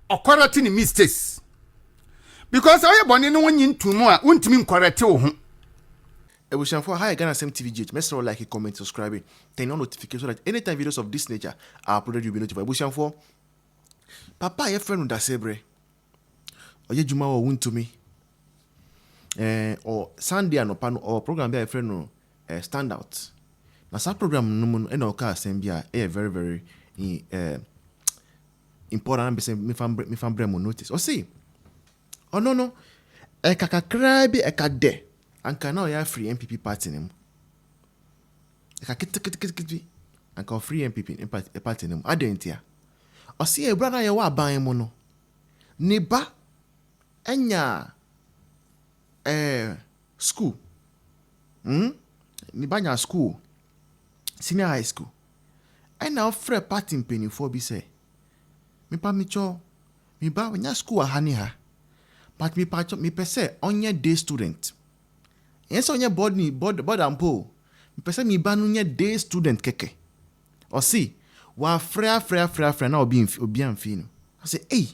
correct ni mistakes because oye boni no wonyi ntumu a wontimi correct wo ho for hi Ghana Sem TVGH. Make sure like, comment, subscribe, turn on notifications so that anytime videos of this nature are uploaded, you'll be notified. For Papa, your friend Daasebre, or your Juma or win to me, or Sunday and or program by a friend no stand out. Now, some program no and our assembly a very very important. Me fan bremo notice. Or see, oh no, a kakakra a kade. Anka now you free NPP party name. Eka kit anka free NPP party name. Adentia. O see e brother ye wa ban mu no. Ni ba enya school. Ni ba nya school. Senior high school. And now free party mpanifo bi say. Me pa mi cho. Mi ba nya school a hani ha. But me pa cho me pese onye day student. Yes, on your body and po. Person me ban on day student keke. Or see, wa frere now be amfino. I say, hey,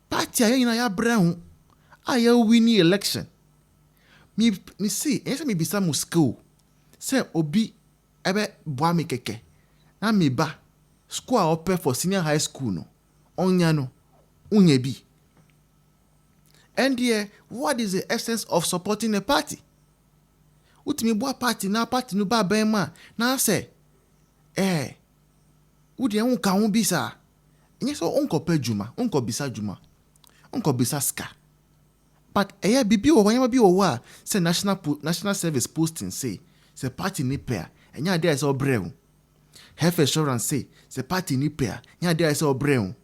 party ayo ina ya brown. Ayo winning election. Me see, yes me bisa mu school. Say obi ebe boa me keke. Na me ba school open for senior high school no. Onya no. Unye bi. And what is the essence of supporting a party? Utimi boa party na party no ba bema na say udi unka ho bisa. Enye so unko pe juma, unko bisa juma. Unko bisa ska. But bibi wo wanya bi wo a say national service posting say party ni pair. Enya dey say obreu. Health insurance say party ni pair. Enya dey say obreu.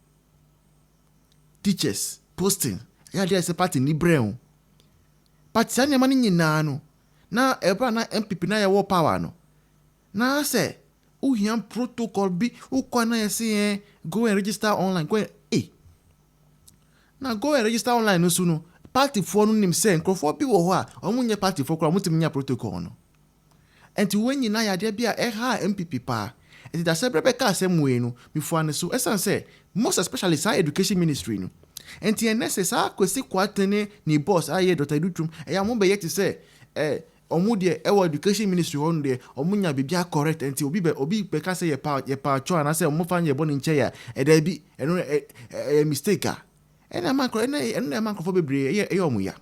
Teachers posting ya dey say party ni breu. Party anya mani nyina no. Na ebra na NPP na ya wo power no. Na say uhiam protocol bi ukwa na say go and register online. Go na go and register online no so no. Party for no nim say nkrofuɔ bi wo ho a omunye party for kra mutim nya protocol no. Enti when nyina ya dey bia ha NPP pa. Enti Daasebre be ka asem we no before ne so esan say most especially sa education ministry no. Enti necessary kwesi kwatene ni boss aye Dr. Dutum ya mo be yet say omu de education ministry on de omunya bibia correct enti obi be ka say ye pa cho na say omu fan ye boni nche ya da bi mistake a ena man ko bebre ye omu ya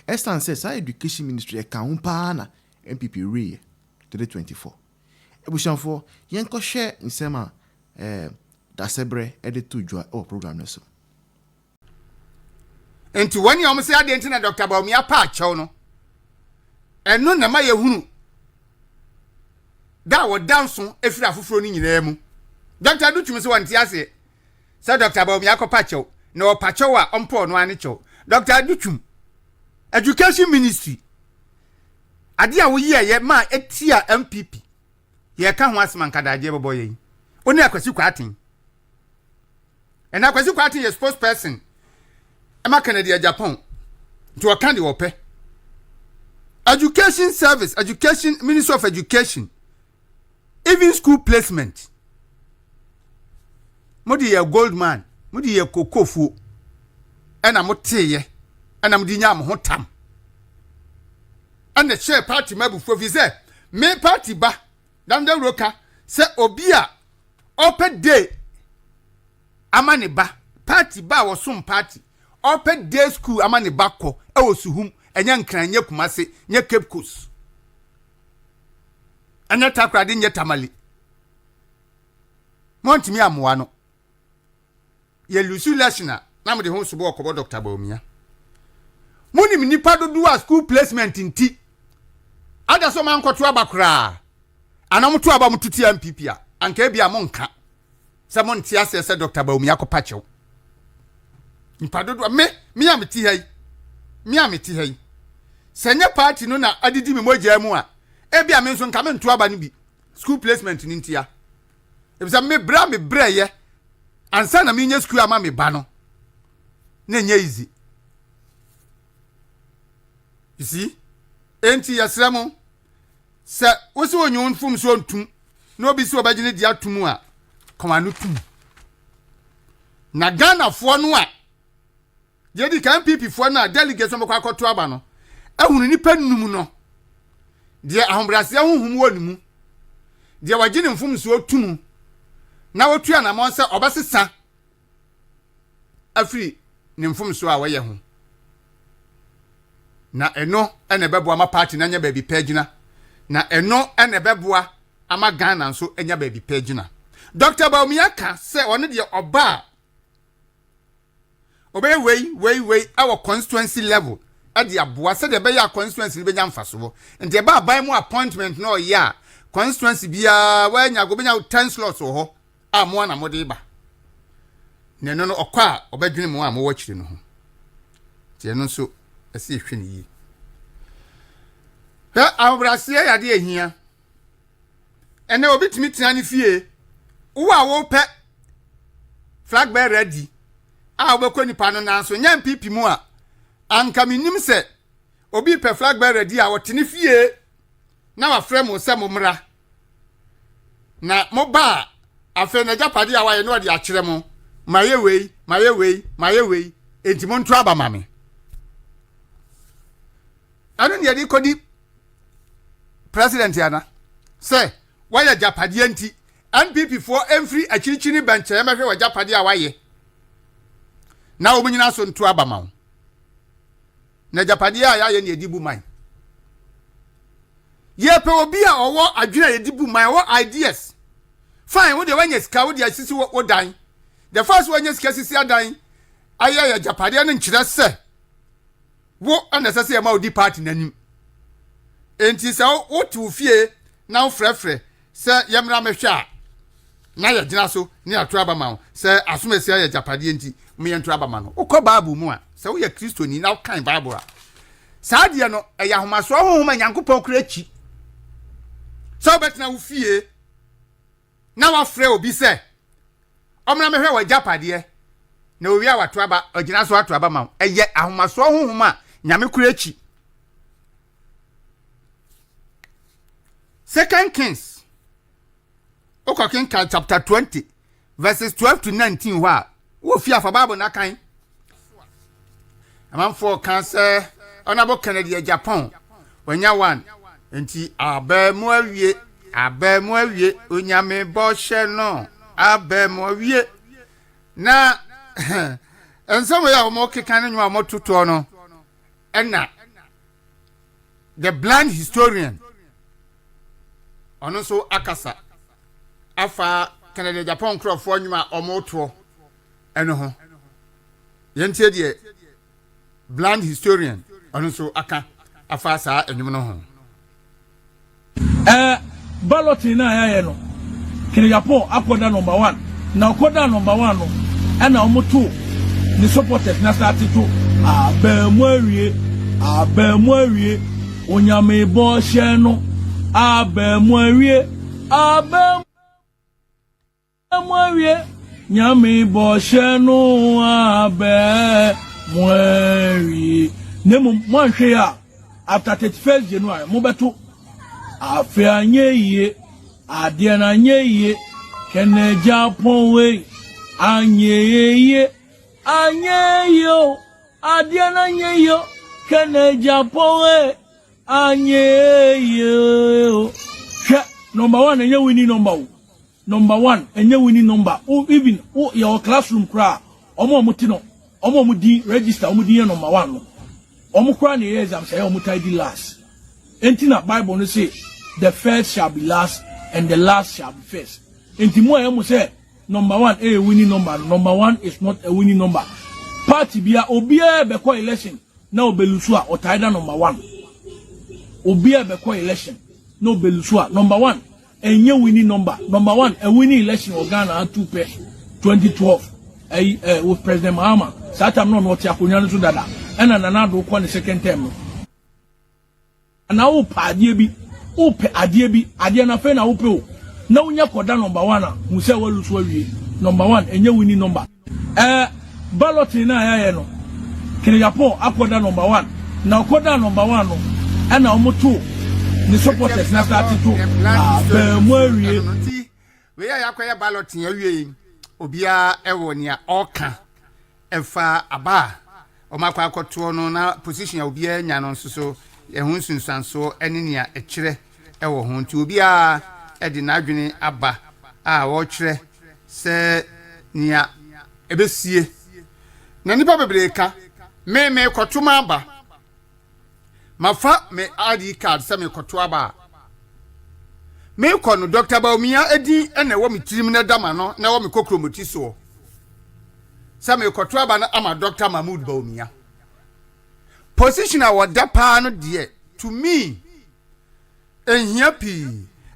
estan say sa education ministry ka hu pa na NPP re 2024 ebushanfo yen ko share nsema Daasebre to joa program na so. Enti wani omo se ade ntina Dr. Bawumia pa achew no eno na ma yehunu da wo danso efiri afoforo ni nyina mu Dr. Dutum se wonte ase se Dr. Bawumia ko pa achew na o pa achew a ompo no ane chew Dr. Dutum education ministry ade a wo ye ma etia MPP ye ka ho asman kadaje bobo ye oni akwasi kwatin and akwasi kwatin ye spokesperson Emma Kennedy Japan to a candy ope. Education service, education, Ministry of Education, even school placement. Modi ye Goldman, modi ye Kokofu, and I'm teye, and I'm dinyam hotam. And the chair party mebu for vize, me party ba, damda roka, se obia, open day, amani ba, party ba was some party. Open day school amani bako ewo suhum enya nkran nye kumase nye Cape Coast anya takrade nye tamale montimi amoa no ye lusu lashina na mo de ho sobo okobo Dr. Bawumia muni nipa dodu a school placement nti ada so man koto abakra anamuto aba mututi MPP a anka bia mo nka se monti ase se Dr. Bawumia ko pachew nipadodo me ameti hai senye party no na adidi me mogya mu a bia me nso nka me nto aba no bi school placement ni ntia ebisa me bra ye ansa na me nya school ama me ba no na nya easy you see enti yasramo se wosi onyon fum so ntum na obi si obagine dia tum a komanu tum na Ghana fo no a yedi kan NPP fo na delegation mekwa akoto aba no ehunu nipa num no de ahombrase honhum wonu mu de wagye ne mfum so otumu na wotua na mo se obasesa afri ne mfum so a waye ho na eno ene beboa ma party na nya baabi pagina na eno ene beboa ama Ghana nso enya baabi pagina Dr. Baumiaka se one de oba obey way our constituency level at the aboa said the beya constituency be nyam faso and the ba buy more appointment no ya constituency bia when ya go be 10 slots ho amo na mode ba ne no okwa obedwene mu a mo wachire no ho tie no so ese ehwe ne yi ha abrase ya de ehia ene obi timi tia ne fie wo a wo pe flag bearer ready a obekọ nipa no nanso nya NPP mu a anka minim se obi pe flag bearer di a wotene fie na wa frɛ mo se mo mra na mo ba afa na japade a waye no de akyerɛ mo maye wei enti mo nto aba mame anu ne yedi kodi president yana se waye japade enti NPP for every akyirikyiri benche e mehwe wa japade a waye na wo nyina so nto aba ma na japade a ya ne edibu man ye pe obi a owo adwena edibu man wo ideas fine wo de wanya sika wo de asisi wo dan the first wanya sika sisi adan aya ya japade no nkyira se wo anesese ya ma odi party nanim enti se wo tu fie na wo frefre se yemra mehwe a na ya gyina so ni ato aba ma se asomesi ya japade enti me yento aba ma no ukọ bible mu a se wo ye kristoni na kan bible a saade no eya homaso honhom nyankopɔn kura chi so betina wo fie na wa frɛ obi se omna mehwe wa japade na owi a wato aba ogina so ato aba ma eye ahomaso honhom a nyame kura chi. Second Kings King chapter 20 verses 12 to 19 wa wo fi afa bible na kan amanfo kan se onabo Canada Japan wanya one enti abemu awie onyame bo hye no abemu awie na enso we ya mo kekan nwa mo tuto no enna the blind historian ono so akasa afa Canada Japan nkrofuɔ nwuma omoto eno ho yentie de blind historian ono so aka afa saa enwum no ho balloting na ya no Canada Japan akoda number 1 na akoda number 1 no na omoto ni supporters na start to abemu awie onyame bo hye no abemu awie nyame bo hye no abemu awie nemu mwanhwe a after 31st January mo beto afi anyeye ade na anyeye kene Japan we anyeye ade na anyeye kene Japan we anyeye number 1 enye winning number 1 enye winning number even your classroom cry omo no omo di register omo di number 1 no omo cry na exam say omo tidy last enti na bible no say the first shall be last and the last shall be first enti mo emo say number 1 a winning number 1 is not a winning number party bia obia be call election na obelusu a otaida number 1 obia be call election no belusu a number 1 enye winning number 1 a winning election Ghana 2 2012 with President Mahama that time no tia konya so dada ena nana do ko ne second term no na wo pa ade bi wo pe ade na fe na wo pe o na wonya koda number 1 a mu se walusu awie number 1 enye winning number balloting na ya no Canada Japan akoda number 1 na koda number 1 no ena omoto ni supporters na start to abemu awie we ya yakoya balloting awie obia ewo nia oka efa aba omakwa akoto no na position obia nya no so ehun sunsanso ene nia ekire ewo ho nti obia edi na adwene aba a wo kire se nia ebesie na nipa bebreka me kotuma aba mafa me ID card se me koto aba me kono Dr. Baumia edi ene wo mitirim na dama no na wo me kokromoti so se me koto aba na ama Dr. Mahmoud Baumia position a wada pa no de to me ehia pi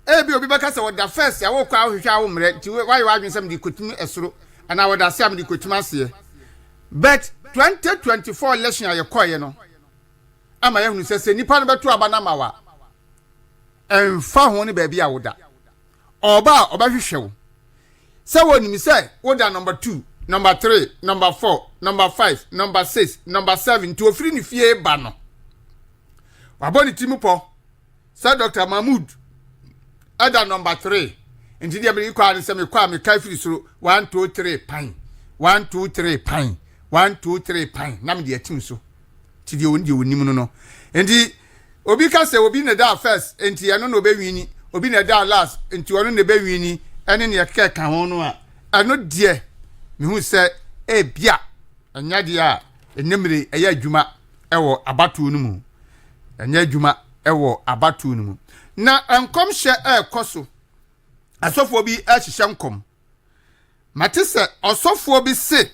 ebi obi baka se wada first ya wo kwa ahwehwa wo mre ti why wadwen se me di kotumi esoro ana wada se am di kotuma se but 2024 election aye koye no ama ye hunu se nipa no beto aba na mawa emfa ho ne ba bia woda oba hwehwe wo se wonimi se woda number 2 number 3 number 4 number 5 number 6 number 7 to ofiri ni fie ba no waboni timupo se Dr. Mahmoud ada number 3 enti dia bi kwa se me kwa me kai firi soro 1 2 3 pan 1 2 3 pan 1 2 3 pan na me de atim so ti de onim no enti obi ka se obi na da first enti eno no be wini obi na da last enti ono na be wini ene ne ka ka ho no a eno de me hu se bia anya de a enemre eya adwuma ewo abatu no mu anya adwuma ewo abatu no mu na enkom hye ekoso asofo bi ahihye nkom matese osofo bi se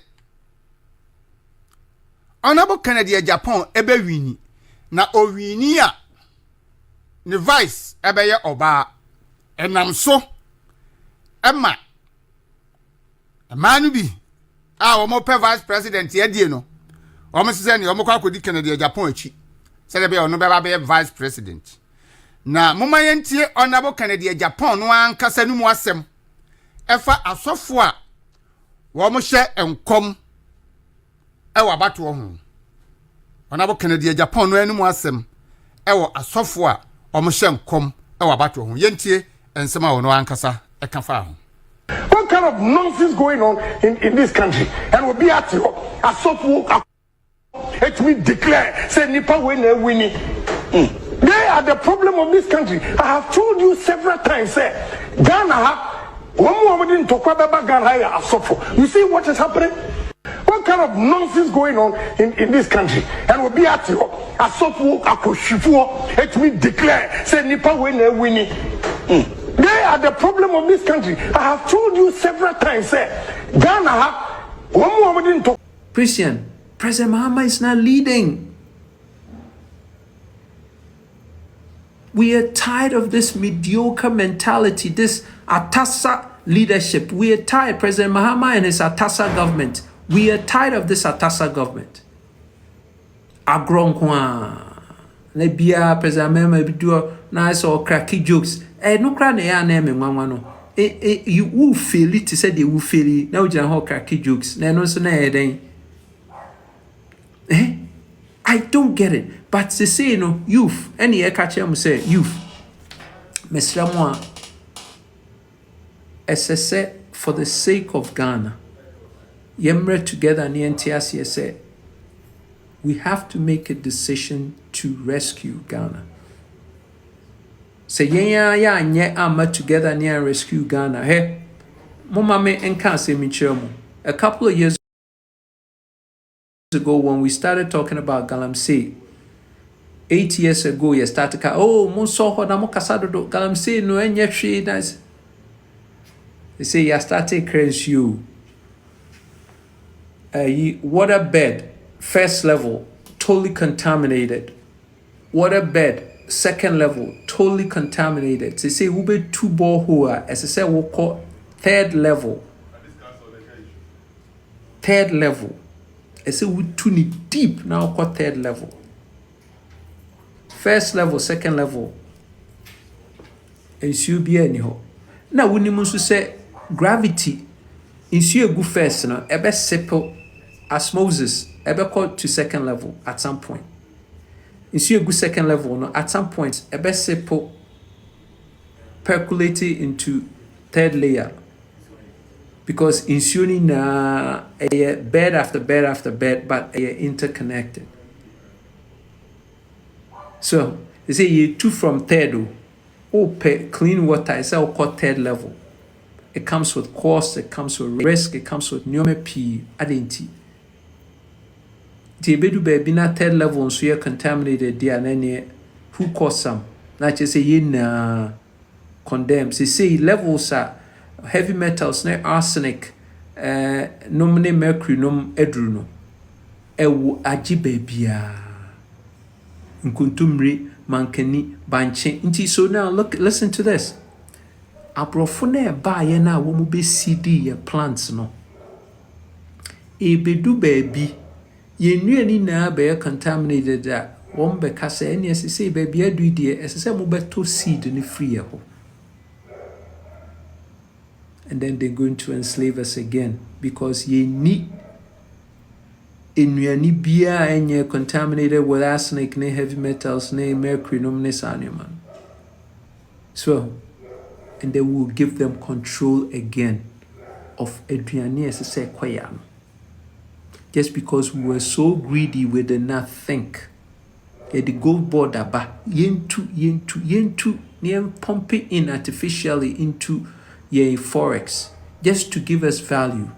Honorable Kennedy Japan ebe wini na owini a ne vice ebe ye oba enam so ema manu bi a wo mo pe vice president ye die no wo mo sese ne wo mo kwa kodi Kennedy Japan achi se be ono be ba be vice president na moma yentie Honorable Kennedy Japan no ankasa nu mu asem efa asofo a wo mo hye enkom ewa bato ho Honorable Kennedy Japan no anu mu asem ewo asofo a omhye nkom ewa bato ho yentie ensem a wono ankasa eka fa ho. What kind of nonsense going on in this country? And we'll be at you asofo let me declare say nipa we na wini. They are the problem of this country. I have told you several times say Ghana have one more didn't talk about Ghana asofo. You see what is happening? What kind of nonsense going on in this country? And we'll be at you asofo akoshifuo let me declare say nipa we na wini. They are the problem of this country. I have told you several times say Ghana have one more didn't talk. Christian, President Mahama is not leading. We are tired of this mediocre mentality, this Atasa leadership. We are tired, President Mahama and his Atasa government. We are tired of this Atasa government. Agronkwa. Nebia, President Mahama, do nice or cracky jokes. No cry na name no. You will feel it to say they will feel it. Now you have cracky jokes. No so na I don't get it. But to say youth, any catch them say youth. Mr. Moa, SSA for the sake of Ghana. Yemre together and NTS say we have to make a decision to rescue Ghana. Say yeah ama together and rescue Ghana. Hey, mama me enka se mi chemo. A couple of years ago when we started talking about Galamsey, 8 years ago you started mo so ho na mo kasado do Galamsey no enye hwe nice. They say you started craze you water bed first level totally contaminated, water bed second level totally contaminated. They say we be two borehole as I said we call third level I say we too deep now call third level. First level, second level. And you be anyhow. Now we need to say gravity. In you go first, ebe simple osmosis, ebe call to second level at some point. In you go second level, at some point, ebe simple percolating into third layer. because insuring na bed after bed after bed, but interconnected. So they say you two from third, clean water is called third level. It comes with cost, it comes with risk, it comes with pneumonia identity. The bedu baby na third level so you're contaminated there, who caused some? Not just say you na condemn. Say levels are heavy metals, na arsenic, nomine mercury, nom edruno. Ewu aji babia. Nkuntumri, mankeni, banche. Inti so now listen to this. Abrofone ba ye na wo mu be CD ye plants no. Ebedu baby. Ye nuani na be contaminated that one be kasa any say baby adu die say mo beto seed ni free ho. And then they're going to enslave us again because ye need enuani bia enye contaminated with arsenic, ne heavy metals, ne mercury, no man. So, and they will give them control again of eduani as say kwaya. Just because we were so greedy, we did not think. Yeah, the gold border, but yentu, near pumping in artificially into forex, just to give us value.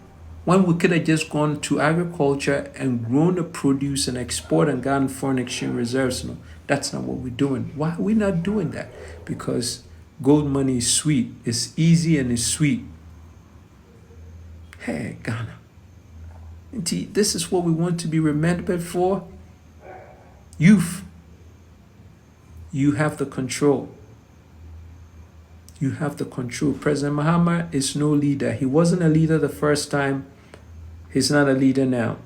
When we could have just gone to agriculture and grown the produce and export and gotten foreign exchange reserves, no, that's not what we're doing. Why are we not doing that? Because gold money is sweet, it's easy and it's sweet. Hey, Ghana. This is what we want to be remembered for. Youth, you have the control. You have the control. President Mahama is no leader. He wasn't a leader the first time. He's not a leader now.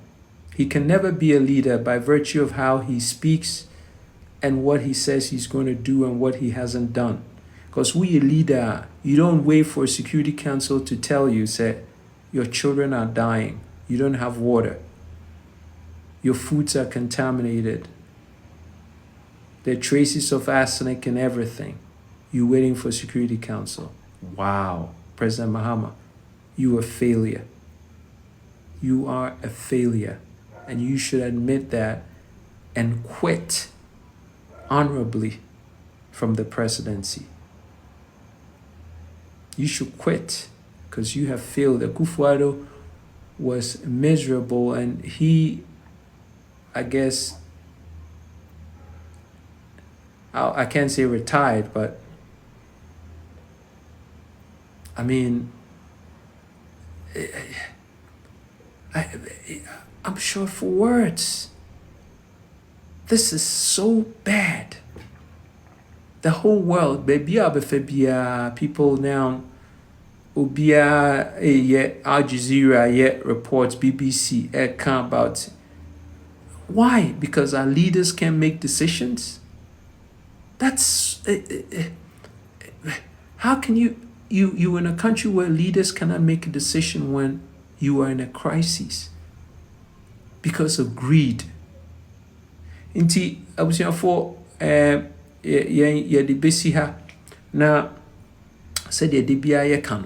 He can never be a leader by virtue of how he speaks and what he says he's going to do and what he hasn't done. Because we a leader, you don't wait for a Security Council to tell you, say, your children are dying. You don't have water. Your foods are contaminated. There are traces of arsenic and everything. You're waiting for Security Council. Wow. President Mahama, you are a failure. You are a failure. And you should admit that and quit honorably from the presidency. You should quit because you have failed. Akufo-Addo was miserable and he, I guess, I can't say retired, but I mean, I'm short for words. This is so bad. The whole world, baby, people now, Ubia, Al Jazeera, reports, BBC, come about. Why? Because our leaders can make decisions? That's, how can you in a country where leaders cannot make a decision when you are in a crisis? Because of greed. Inti, abusiafo, ye de besi ha, na, said ye de biya ye kan.